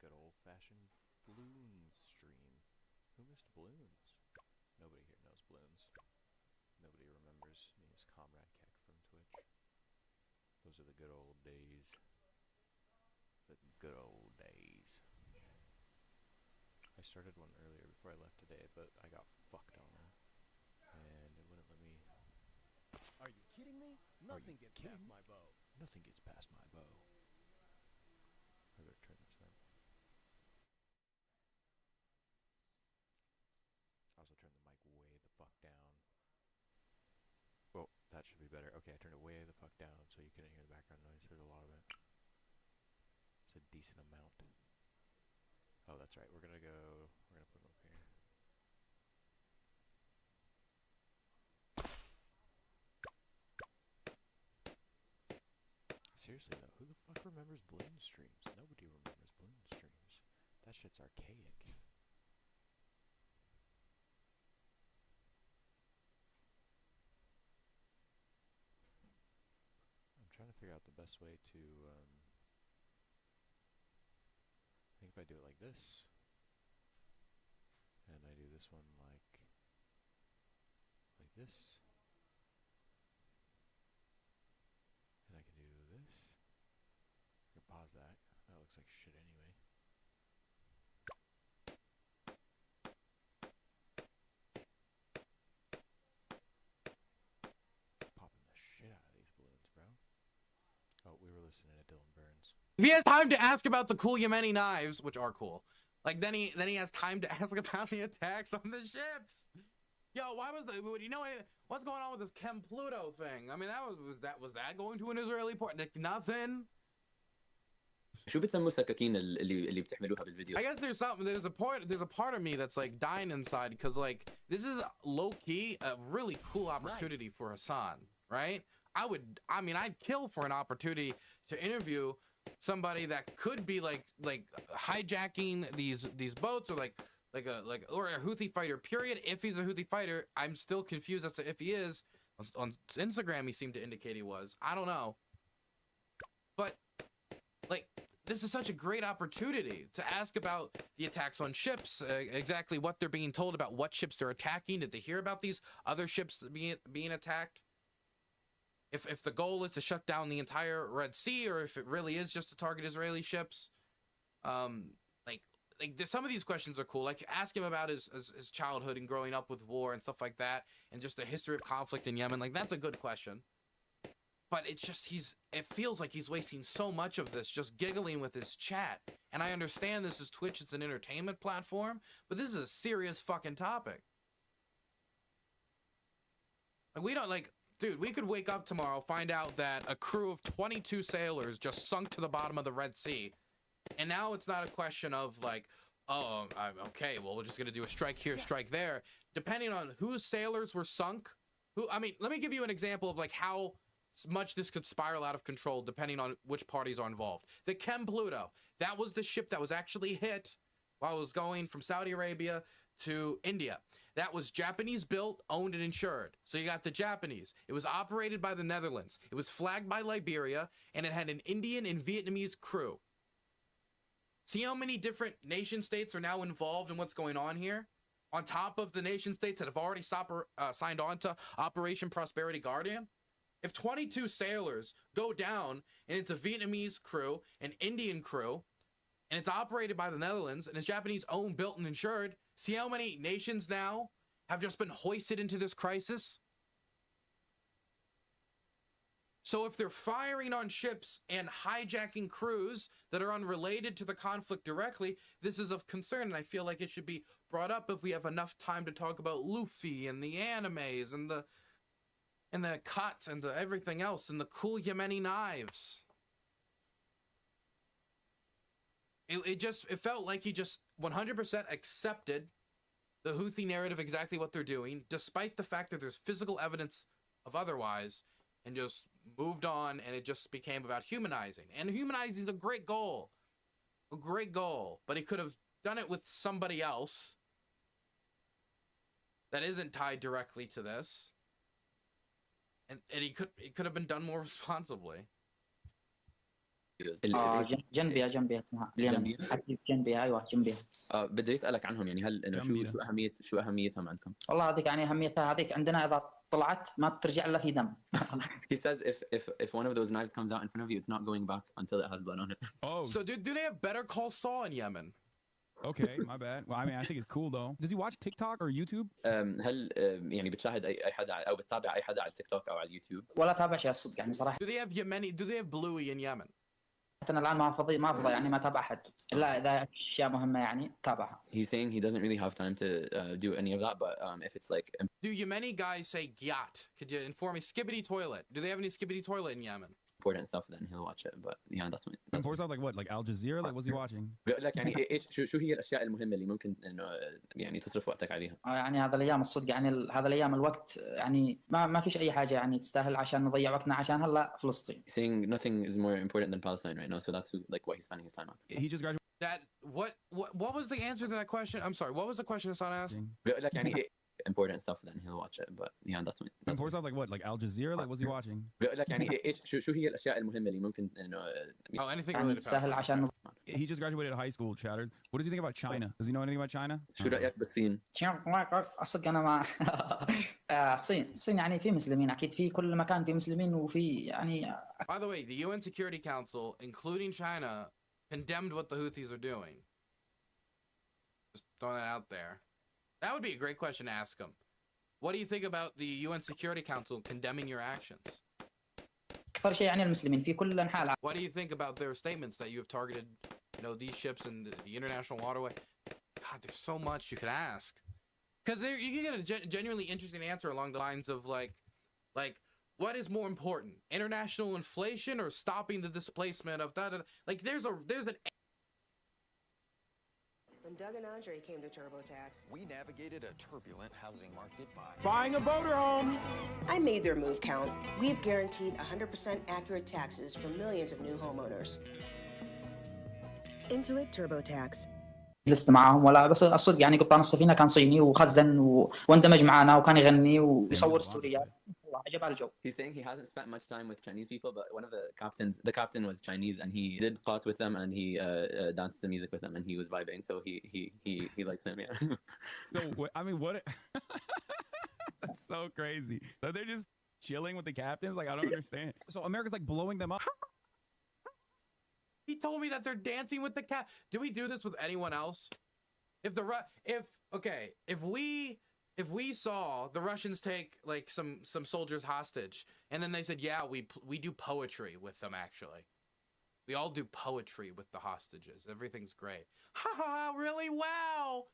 good old-fashioned Bloons stream. Who missed Bloons? Nobody here knows Bloons. Nobody remembers me as Comrade Keck from Twitch. Those are the good old days. The good old days. I started one earlier before I left today, but I got fucked on it. And it wouldn't let me... Are you kidding me? Nothing gets past my bow. Nothing gets past my bow. I better turn this up. I also turned the mic way the fuck down. Well, that should be better. Okay, I turned it way the fuck down so you couldn't hear the background noise. There's a lot of it. It's a decent amount. Oh, that's right. We're gonna put them up here. Seriously though, who the fuck remembers Bloons streams? Nobody remembers Bloons streams. That shit's archaic. I'm trying to figure out the best way to, I think if I do it like this, and I do this one like this, and I can do this. I can pause that. That looks like shit anyway. Popping the shit out of these balloons, bro. Oh, we were listening to Dylan Burns. If he has time to ask about the cool Yemeni knives, which are cool, like then he has time to ask about the attacks on the ships. Yo, why was what's going on with this Chem Pluto thing? I mean, was that going to an Israeli port? Like, nothing. شو بتسموا السكاكين اللي بتحملوها بالفيديو؟ I guess there's a part of me that's like dying inside because like this is low key a really cool opportunity for Hassan, right? I'd kill for an opportunity to interview somebody that could be like hijacking these boats or or a Houthi fighter, period. If he's a Houthi fighter, I'm still confused as to if he is. On Instagram he seemed to indicate he was. I don't know, but like this is such a great opportunity to ask about the attacks on ships, exactly what they're being told about what ships they're attacking. Did they hear about these other ships being attacked? If the goal is to shut down the entire Red Sea, or if it really is just to target Israeli ships. Some of these questions are cool. Like ask him about his childhood and growing up with war and stuff like that, and just the history of conflict in Yemen. Like that's a good question. But it's just it feels like he's wasting so much of this just giggling with his chat. And I understand this is Twitch, it's an entertainment platform, but this is a serious fucking topic. Like we don't dude, we could wake up tomorrow, find out that a crew of 22 sailors just sunk to the bottom of the Red Sea. And now it's not a question of like, oh, okay, well, we're just going to do a strike here, strike there. Depending on whose sailors were sunk. Let me give you an example of like how much this could spiral out of control depending on which parties are involved. The Chem Pluto, that was the ship that was actually hit while it was going from Saudi Arabia to India. That was Japanese built, owned, and insured. So you got the Japanese. It was operated by the Netherlands. It was flagged by Liberia, and it had an Indian and Vietnamese crew. See how many different nation states are now involved in what's going on here? On top of the nation states that have already signed on to Operation Prosperity Guardian? If 22 sailors go down, and it's a Vietnamese crew, an Indian crew, and it's operated by the Netherlands, and it's Japanese owned, built, and insured, see how many nations now have just been hoisted into this crisis? So if they're firing on ships and hijacking crews that are unrelated to the conflict directly, this is of concern, and I feel like it should be brought up if we have enough time to talk about Luffy and the animes and the cut and the everything else and the cool Yemeni knives. It felt like he just 100% accepted the Houthi narrative, exactly what they're doing, despite the fact that there's physical evidence of otherwise, and just moved on, and it just became about humanizing. And humanizing is a great goal. A great goal. But he could have done it with somebody else that isn't tied directly to this. And it could have been done more responsibly. جنبيها اسمها اليمن. جنبيها؟ حبيب جنبيها، ايوه جنبيها. بدي اسالك عنهم، يعني هل انه شو اهميتهم عندكم؟ والله هذيك يعني اهميتها، هذيك عندنا اذا طلعت ما بترجع الا في دم. He says if one of those knives comes out in front of you, it's not going back until it has blood on it. Oh, So do they have Better Call Saul in Yemen? okay, my bad. Well, I mean, I think it's cool though. Does he watch TikTok or YouTube? هل يعني بتشاهد اي حدا او بتتابع اي حدا على التيك توك او على اليوتيوب؟ ولا تابع شيء الصدق يعني صراحه. Do they have Bluey in Yemen? انا الان ما فضي يعني ما تابع احد الا اذا اشياء مهمه يعني تابعها. He's saying he doesn't really have time to do any of that, but if it's like Do Yemeni guys say gyat? Could you inform me? Skibbity toilet. Do they have any skibbity toilet in Yemen? important stuff, then he'll watch it. But yeah, that's Important stuff like what? Like Al Jazeera? Like what's he watching? بيقول لك يعني ايش شو هي الاشياء المهمه اللي ممكن انه يعني تصرف وقتك عليها؟ يعني هذا الايام الصدق يعني هذا الايام الوقت يعني ما فيش اي حاجه يعني تستاهل عشان نضيع وقتنا عشان هلا فلسطين. Saying nothing is more important than Palestine right now, so that's like what he's spending his time on. He just graduated. That what was the answer to that question? I'm sorry. What was the question Hassan asked? بيقول لك يعني important stuff, then he'll watch it. But yeah, that's Important stuff like what? Like Al Jazeera? Like what's he watching? بيقول لك يعني ايش شو هي الاشياء المهمه اللي ممكن انه Oh, anything يعني related to تستاهل Palestine. عشان He just graduated high school, Shattered. What does he think about China? Does he know anything about China? شو رايك بالصين؟ الصدق انا ما الصين يعني في مسلمين اكيد، في كل مكان في مسلمين وفي يعني. By the way, the UN Security Council, including China, condemned what the Houthis are doing. Just throwing that out there. That would be a great question to ask them. What do you think about the UN Security Council condemning your actions? اكثر شيء يعني المسلمين في كل انحاء العالم. What do you think about their statements that you have targeted, these ships in the international waterway? God, there's so much you could ask. Because you can get a genuinely interesting answer along the lines of like, what is more important, international inflation or stopping the displacement of that? Like, there's an. When Doug and Andre came to TurboTax, We navigated a turbulent housing market by Buying a motorhome. I made their move count. We've guaranteed 100% accurate taxes for millions of new homeowners. Intuit TurboTax. جلست معاهم ولا بس الصدق يعني قبطان السفينه كان صيني وخزن واندمج معنا وكان يغني ويصور ستوريات. والله عجب على الجو. He's saying he hasn't spent much time with Chinese people, but one of the captain was Chinese, and he did plot with them, and he danced to music with them, and he was vibing, so he likes him, yeah. So I mean, what? That's so crazy. So they're just chilling with the captains. Like I don't understand. So America's like blowing them up. He told me that they're dancing with the cat. Do we do this with anyone else? If we saw the Russians take like some soldiers hostage, and then they said, yeah, we do poetry with them. Actually, we all do poetry with the hostages. Everything's great. Ha ha! Really? Wow!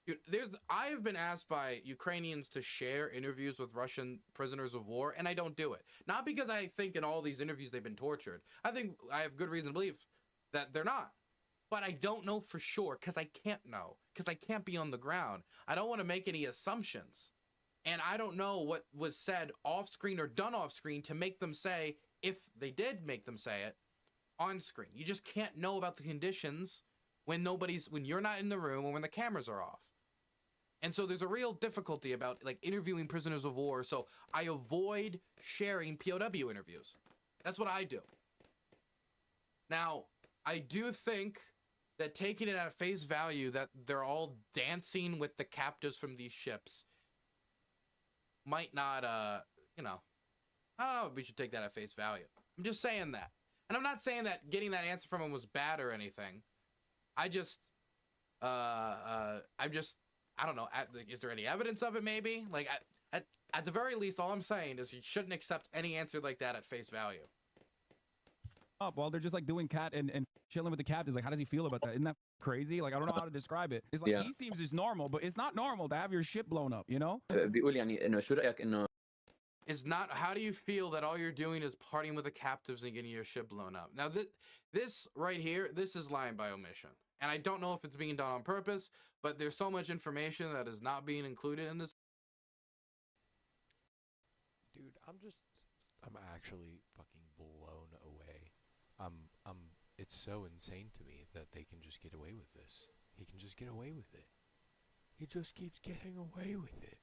Dude, I have been asked by Ukrainians to share interviews with Russian prisoners of war, and I don't do it. Not because I think in all these interviews they've been tortured. I think I have good reason to believe that they're not. But I don't know for sure because I can't know, because I can't be on the ground. I don't want to make any assumptions. And I don't know what was said off screen or done off screen to make them say, if they did make them say it, on screen. You just can't know about the conditions when you're not in the room or when the cameras are off. And so there's a real difficulty about like interviewing prisoners of war. So I avoid sharing POW interviews. That's what I do. Now, I do think that taking it at face value that they're all dancing with the captives from these ships might not, I don't know if we should take that at face value. I'm just saying that. And I'm not saying that getting that answer from him was bad or anything. I don't know. Is there any evidence of it? Maybe. Like at the very least, all I'm saying is you shouldn't accept any answer like that at face value. Up while they're just like doing cat and chilling with the captains. Like, how does he feel about that? Isn't that crazy? Like, I don't know how to describe it. It's like Yeah. he seems just normal, but it's not normal to have your ship blown up. بيقول يعني انه شو رايك انه It's not. How do you feel that all you're doing is partying with the captives and getting your ship blown up? Now, this right here, this is lying by omission. And I don't know if it's being done on purpose, but there's so much information that is not being included in this. Dude, I'm actually fucking blown away. It's so insane to me that they can just get away with this. He can just get away with it. He just keeps getting away with it.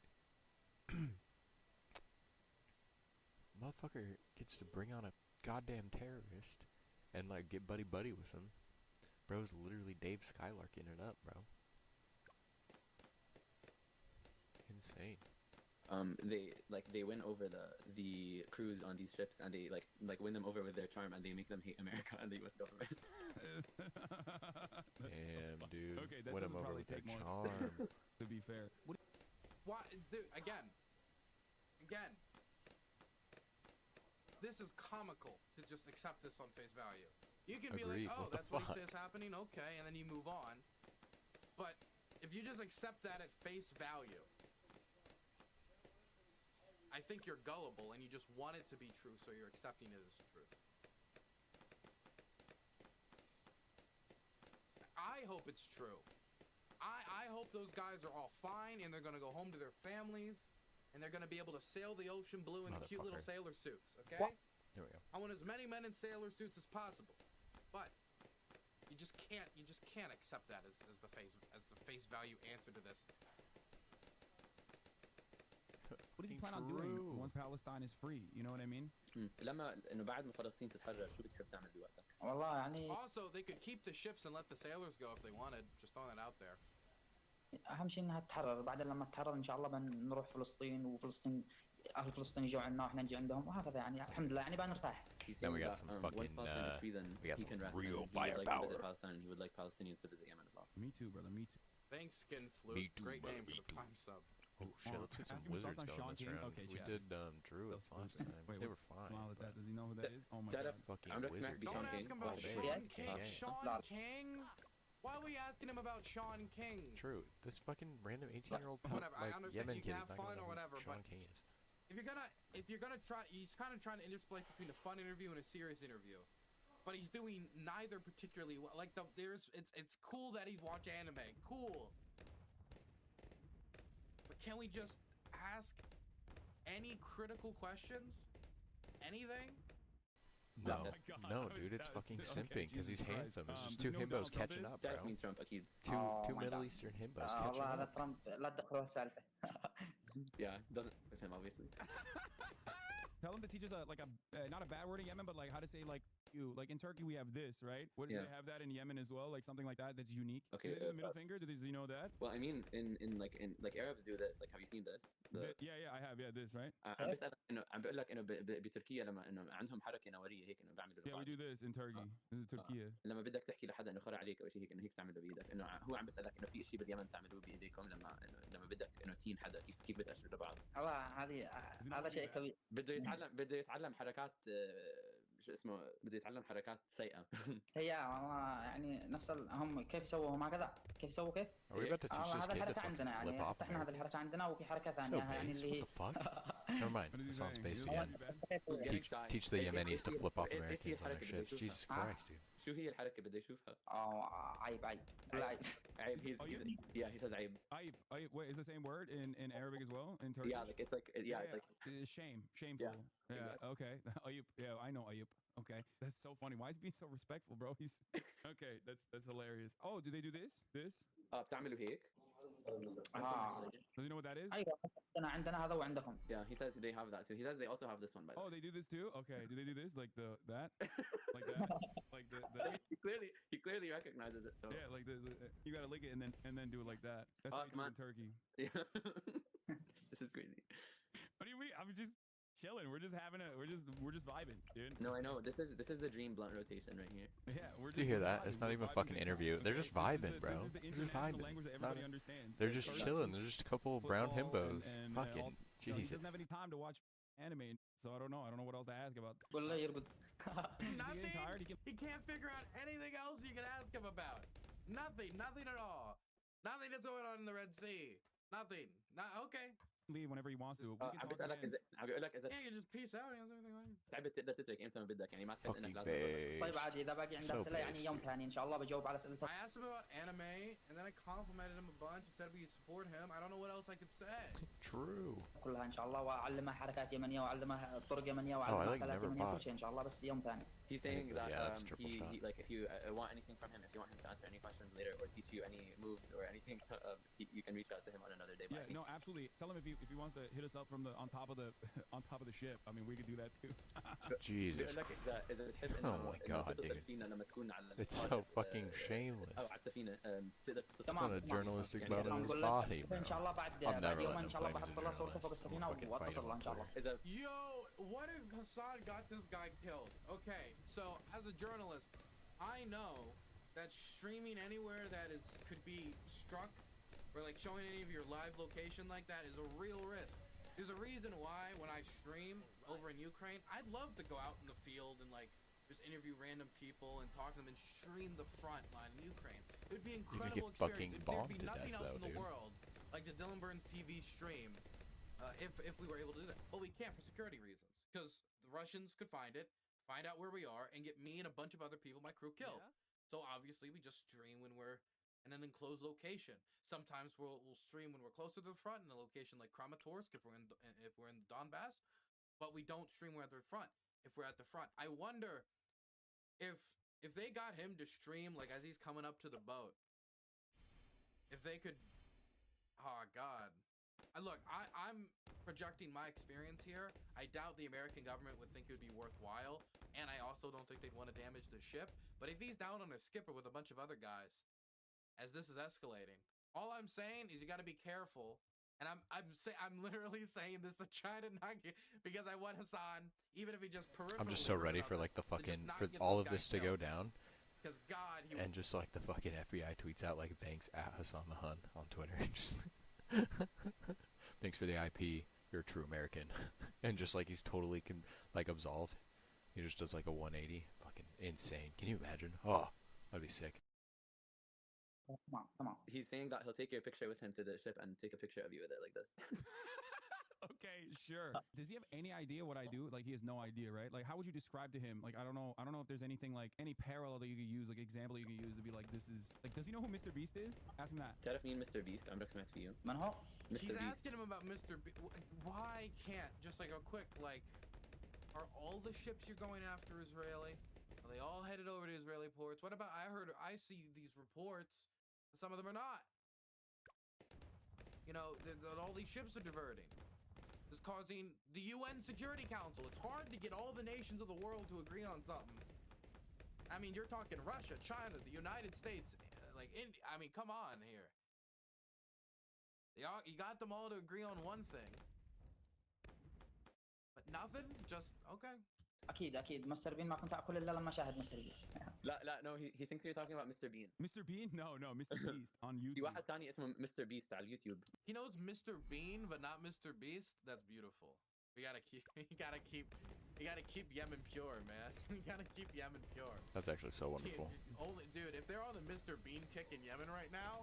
Motherfucker gets to bring on a goddamn terrorist and like get buddy with him. Bro's literally Dave Skylarking it up, bro. Insane. They win over the crews on these ships, and they like win them over with their charm, and they make them hate America and the U.S. government. Damn, dude. Okay, that Win him doesn't over probably with their take more. charm. To be fair. Why, dude? Again. This is comical to just accept this on face value. You can be Agreed. like, oh, What the that's what he fuck? says happening, okay, and then you move on. But if you just accept that at face value, I think you're gullible and you just want it to be true, so you're accepting it as truth. I hope it's true. I hope those guys are all fine and they're gonna go home to their families and they're gonna be able to sail the ocean blue in the cute little sailor suits, okay? Here we go. I want as many men in sailor suits as possible. But you just can't accept that as the face value answer to this. What does he plan on doing once Palestine is free? You know what I mean? لما انه بعد ما فلسطين تتحرر شو بتحب تعمل بوقتها؟ والله يعني Also, they could keep the ships and let the sailors go if they wanted. Just throwing that out there. اهم شيء انها تتحرر، بعدين لما تتحرر ان شاء الله بنروح فلسطين، وفلسطين اهل فلسطين يجوا عندنا واحنا نجي عندهم، وهكذا يعني الحمد لله يعني بنرتاح. Then we got some fucking, we got some real firepower. Visit Palestine, and he would like Palestinians to visit Yemen as well. Me too, brother. Me too. Thanks, Skin Flute. Me too, Great brother, name me for the too. Prime sub. Oh shit, let's get some Ask him his wizards thoughts on going Sean this King. round. Okay, We Chad. did druids last time. Wait, They were fine. Smile at that. but Does he know who that is? Oh my Shut god. up. Fucking I'm recommending wizard. Sean Don't ask King. him about Oh, Sean yeah. King. Yeah. Sean King? Why are we asking him about Sean King? True. This fucking random 18-year-old Whatever, I like understand Yemen you kid can is have not gonna fun know or who whatever, Sean but King is. if you're gonna try, he's kind of trying to intersperse between a fun interview and a serious interview, but he's doing neither particularly well. Like it's cool that he's watching anime, cool, but can we just ask any critical questions, anything? No, Oh my God, no, that was- dude, it's that was fucking okay, simping because he's Jesus Christ. handsome. It's just Does two he know himbos Donald Trump catching is? up, That bro. means Trump أكيد. Two Oh my Middle God. Eastern himbos catching والله هذا up. ترامب لا تدخلوا هالسالفه. Yeah, doesn't with him obviously. Tell him to teach us not a bad word in Yemen, but like how to say like you. Like in Turkey we have this, right? What do Yeah. they have that in Yemen as well? Like something like that that's unique. Okay, Do they do the middle finger? Does he know that? Well, I mean, in Arabs do this. Like, have you seen this? Yeah, I have. Yeah, this, right? عم بسألك إنه عم بقول لك إنه بتركيا لما إنه عندهم حركة نوارية هيك إنه بيعملوا Yeah, we do this in Turkey. This is Turkey. لما بدك تحكي لحدا إنه خرع عليك أو شيء هيك إنه هيك تعمله بإيدك إنه هو عم بسألك إنه في شيء باليمن تعملوه بإيديكم لما بدك إنه تهين حدا كيف بتأشروا لبعض. والله هذا شيء كبير. بده يتعلم حركات شو اسمه بده يتعلم حركات سيئة. سيئة والله يعني نفس هم كيف يسووا هم هكذا كيف يسووا كيف؟ Are we about to teach this هذا kid to الحركة fucking عندنا flip يعني off فتحنا هذه Americans? الحركة عندنا وفي حركة So ثانية يعني base, اللي what the fuck? Never mind, What did he this sounds say? based He again. was getting shy. Teach the Yemenis to flip off إيش هي Americans on their الحركة بدي ships. أشوفها؟ Jesus Christ, dude. شو هي الحركة بدي أشوفها؟ عيب كل عيب. عيب. Oh, you- Yeah, he says عيب. Ayib, wait, is the same word in Arabic as well? In Turkish? Yeah, like it's like it's like Shame, shameful. Yeah, exactly. okay. Ayib, yeah, I know Ayib. Okay, that's so funny. Why is he being so respectful, bro? He's okay. That's hilarious. Oh, do they do this? بتعملوا هيك. Does he know what that is? ايوه عندنا هذا وعندكم. Yeah, he says they have that too. He says they also have this one by the way. Oh, they do this too. Okay, do they do this like that, like that, like the I mean, he clearly recognizes it. So yeah, like you gotta lick it and then do it like that. That's Oh, how you do come it on. in Turkey. yeah, this is crazy. What do you mean? I'm just chilling. We're just vibing, dude. No, I know this is the dream blunt rotation right here. Yeah, we're Do you just hear we're that? vibing. It's not We're even a vibing fucking big time, interview. They're just This is vibing, the- bro. This is the They're just international vibing. language that Not- everybody understands. They're Like, just Turkey chilling. They're just a couple brown football himbos. and, Fucking all- you know, he Jesus. doesn't have any time to watch anime, so I don't know. I don't know what else to ask about. ولا يرقد. Nothing. tired? He can- He can't figure out anything else you can ask him about. Nothing at all. Nothing that's going on in the Red Sea. Nothing. Not okay. leave whenever he wants to. We can عم talk بسألك again. عم بقول لك إذا Yeah, you just peace out. You know, everything like تعبت تقدر تترك إمتى ما بدك يعني ما تحس إنك Fucking لازم تضل. طيب base. عادي اذا باقي عندك So اسئله يعني based, يوم dude. ثاني ان شاء الله بجاوب على اسئلتك. I asked him about anime, and then I complimented him a bunch and said we support him. I don't know what else I could say. True. كلها ان شاء الله واعلمها حركات يمنيه واعلمها طرق يمنيه I واعلمها like اكلات never يمنيه كل bought. شيء ان شاء الله بس يوم ثاني. He's saying that Yeah, that's triple he shot. like if you want anything from him, if you want him to answer any questions later or teach you any moves or anything, you can reach out to him on another day. Yeah, no, absolutely. Tell him if he wants to hit us up from the on top of the on top of the ship. I mean, we could do that too. Jesus. بيقول لك إذا بتحب Oh إنه my God, تتصل dude. فينا لما تكون على It's so القارب، fucking shameless. أو على السفينة، تقدر تتصل Done تمام a تمام. journalistic يعني about عم his نقول body, لك bro. ان شاء الله بعد I'll never يوم let ان him شاء الله claim he's بحط a له صورته فوق journalist. I'm السفينه gonna fucking fight واتصل him له on ان شاء الله. Twitter. إذا Yo, what if Hassan got this guy killed? Okay, so as a journalist, I know that streaming anywhere that could be struck, or like showing any of your live location like that, is a real risk. There's a reason why when I stream over in Ukraine, I'd love to go out in the field and like just interview random people and talk to them and stream the front line in Ukraine. It would be an You're gonna incredible get fucking experience. There'd bombed be to nothing death, else though, in the dude. world like the Dylan Burns TV stream. If we were able to do that, but we can't for security reasons, because the Russians could find it, find out where we are, and get me and a bunch of other people, my crew, killed. So obviously we just stream when we're in an enclosed location. Sometimes we'll stream when we're closer to the front in a location like Kramatorsk if we're in the Donbass, but we don't stream when we're at the front. If we're at the front, I wonder if they got him to stream like as he's coming up to the boat, if they could. Oh God. Look, I'm projecting my experience here. I doubt the American government would think it would be worthwhile, and I also don't think they'd want to damage the ship. But if he's down on a skipper with a bunch of other guys, as this is escalating, all I'm saying is you got to be careful. And I'm literally saying this to try to not get, because I want Hassan, even if he just peripherally. I'm just so ready for like the fucking for all of this to go down. Because God, and just like the fucking FBI tweets out like thanks at Hassan the Hun on Twitter. Just thanks for the IP. You're a true American. And just like he's totally like absolved. He just does like a 180. Fucking insane. Can you imagine? Oh, that'd be sick. تمام. he's saying that he'll take your picture with him to the ship and take a picture of you with it like this. Okay, sure. Does he have any idea what I do? Like, he has no idea, right? Like, how would you describe to him? Like, I don't know if there's anything like any parallel that you could use, like example you could use to be like, this is like, does he know who Mr. Beast is? Ask him that. تعرف مين Mr. Beast؟ عمرك سمعت فيه؟ من هو؟ She's Mr. Beast. asking him about Mr. Why can't just like a quick like, are all the ships you're going after Israeli? Are they all headed over to Israeli ports? What about, I see these reports, some of them are not. You know, that all these ships are diverting. It's causing the UN Security Council. It's hard to get all the nations of the world to agree on something. I mean, you're talking Russia, China, the United States, like India. I mean, come on here. You got them all to agree on one thing. But nothing? Just, okay. اكيد مستر بين ما كنت اكل الا لما شاهد مستر بين. لا no he thinks you're talking about Mr. Bean. Mr. Bean? No, Mr. Beast on YouTube. في واحد تاني اسمه Mr. Beast على اليوتيوب. He knows Mr. Bean, but not Mr. Beast. That's beautiful. You gotta keep Yemen pure, man. You gotta keep Yemen pure. That's actually so wonderful. Dude, if they're on the Mr. Bean kick in Yemen right now,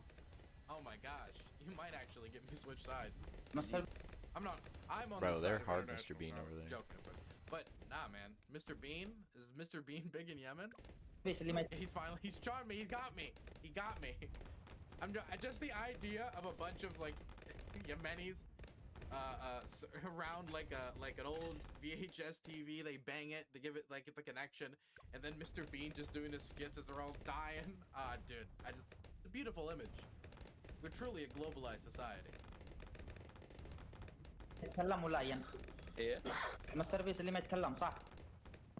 oh my gosh, you might actually get me switch sides. مستر I'm on Bro, the they're side of hard international Mr. Bean crime. over there. Joking, but nah, man. Mr. Bean? Is Mr. Bean big in Yemen? بيس اللي ما He's charmed me. He got me. I'm just the idea of a bunch of like Yemenis around like an old VHS TV. They bang it to give it like the connection, and then Mr. Bean just doing his skits as they're all dying. Dude, it's a beautiful image. We're truly a globalized society. يتكلم ولا ين؟ ايه؟ مستر بيس اللي ما يتكلم صح؟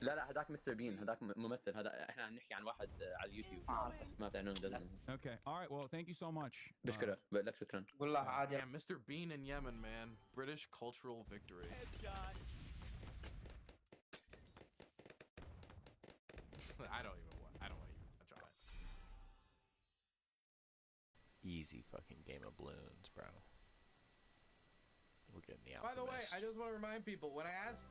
لا هذاك مستر بين، هذاك ممثل. هذا احنا عم نحكي عن واحد على اليوتيوب ما بتعنون doesn't. Okay, all right, well, thank you so much. بشكرك، بقول لك شكرا. قول له عادي. Yeah, Mr. Bean in Yemen, man. British cultural victory. Headshot. I don't want to even touch on it. Easy fucking game of Bloons, bro. We're getting the By the way, I just want to remind people, when I asked,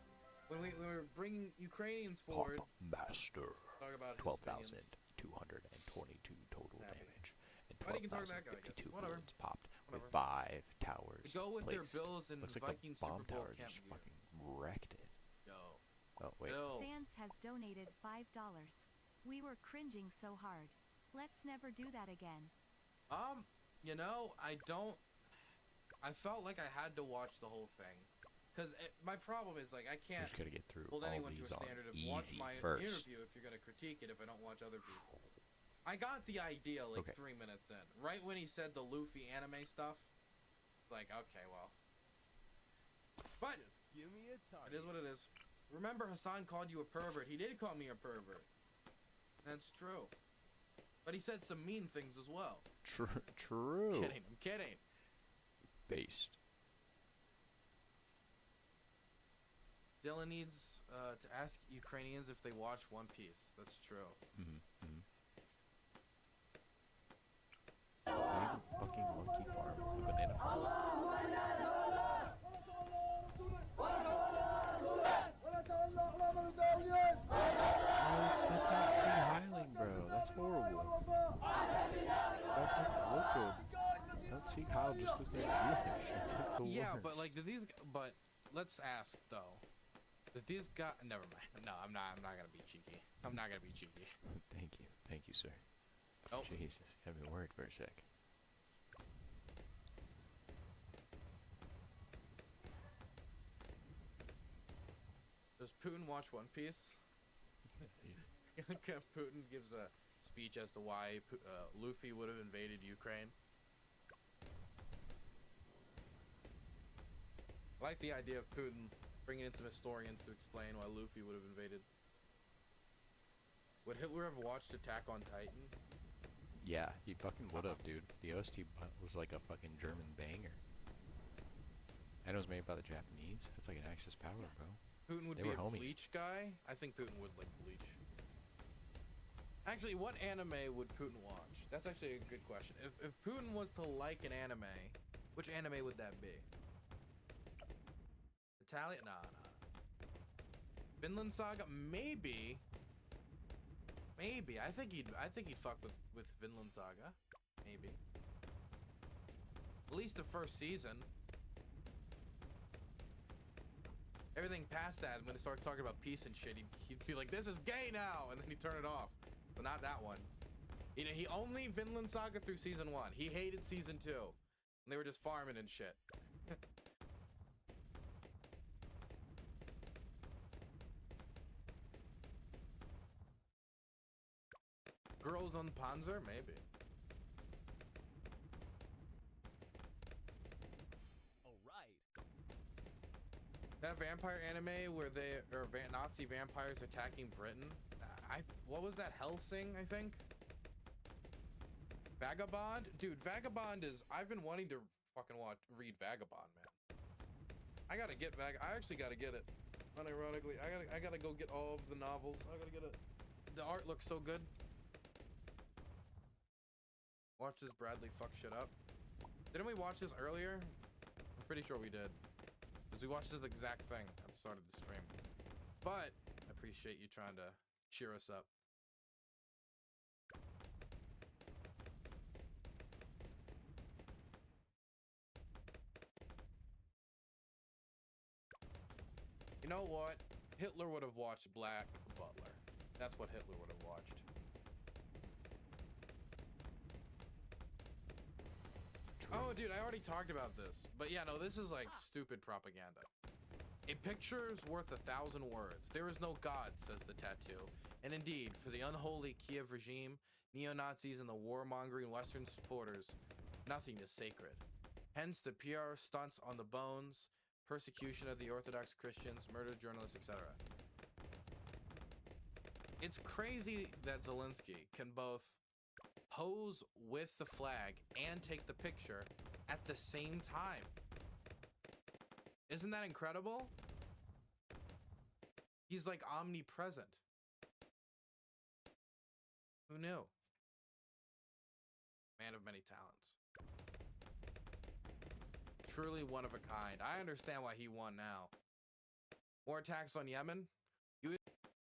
when we were bringing Ukrainians forward, Master. talk about 12,222 total damage. And Well, you can talk to that guy, I guess. 12,052 Whatever. balloons popped Whatever. with 5 towers Go with their placed. Bills and Looks like Viking the bomb Super Bowl tower camp just gear. fucking wrecked it. Yo, Oh, wait. Bills. Sans has donated $5. We were cringing so hard. Let's never do that again. You know, I felt like I had to watch the whole thing. Because my problem is, like, I You can't just gotta get through hold all anyone to these a on standard of watch easy my first. interview if you're going to critique it if I don't watch other people. I got the idea, like, Okay. 3 minutes in. Right when he said the Luffy anime stuff, Like, okay, well. But Just give me a it target. is what it is. Remember, Hassan called you a pervert. He did call me a pervert. That's true. But he said some mean things as well. True. Kidding, I'm kidding. Based. Dylan needs to ask Ukrainians if they watch One Piece. That's true. Not even fucking monkey farm. A banana farm. That's sea hiling, bro. That's horrible. That doesn't look good. Don't see how just because they're Jewish. It's like the Yeah, worst. but like, but let's ask though. Did these guys? Never mind. No, I'm not gonna be cheeky. I'm not gonna be cheeky. Thank you, sir. Oh. Jesus, got me worried for a sec. Does Putin watch One Piece? Putin gives a speech as to why Luffy would have invaded Ukraine. I like the idea of Putin bringing in some historians to explain why Luffy would have invaded. Would Hitler have watched Attack on Titan? Yeah, he fucking would have, dude. The OST was like a fucking German banger. And it was made by the Japanese. It's like an Axis power, bro. Putin would They be were a homies. Bleach guy? I think Putin would like Bleach. Actually, what anime would Putin watch? That's actually a good question. If Putin was to like an anime, which anime would that be? Italian? Nah. Vinland Saga? Maybe. I think he'd fuck with Vinland Saga. Maybe. At least the first season. Everything past that, when it starts talking about peace and shit, he'd be like, "This is gay now," and then he'd turn it off. But not that one. You know, he only Vinland Saga through season 1. He hated season 2. And they were just farming and shit. Girls on Panzer? Maybe. All right. That vampire anime where they are Nazi vampires attacking Britain. What was that? Helsing, I think. Vagabond, dude. Vagabond is. I've been wanting to fucking read Vagabond, man. I gotta get I actually gotta get it. Unironically, I gotta go get all of the novels. I gotta get it. The art looks so good. Watch this Bradley fuck shit up. Didn't we watch this earlier? I'm pretty sure we did. Because we watched this exact thing at the start of the stream. But I appreciate you trying to cheer us up. You know what? Hitler would have watched Black Butler. That's what Hitler would have watched. Oh, dude, I already talked about this. But yeah, no, this is like stupid propaganda. A picture's worth 1,000 words. There is no God, says the tattoo. And indeed, for the unholy Kiev regime, neo-Nazis and the warmongering Western supporters, nothing is sacred. Hence the PR stunts on the bones, persecution of the Orthodox Christians, murdered journalists, etc. It's crazy that Zelensky can both pose with the flag and take the picture at the same time. Isn't that incredible? He's like omnipresent. Who knew? Man of many talents. Truly one of a kind. I understand why he won now. More attacks on Yemen?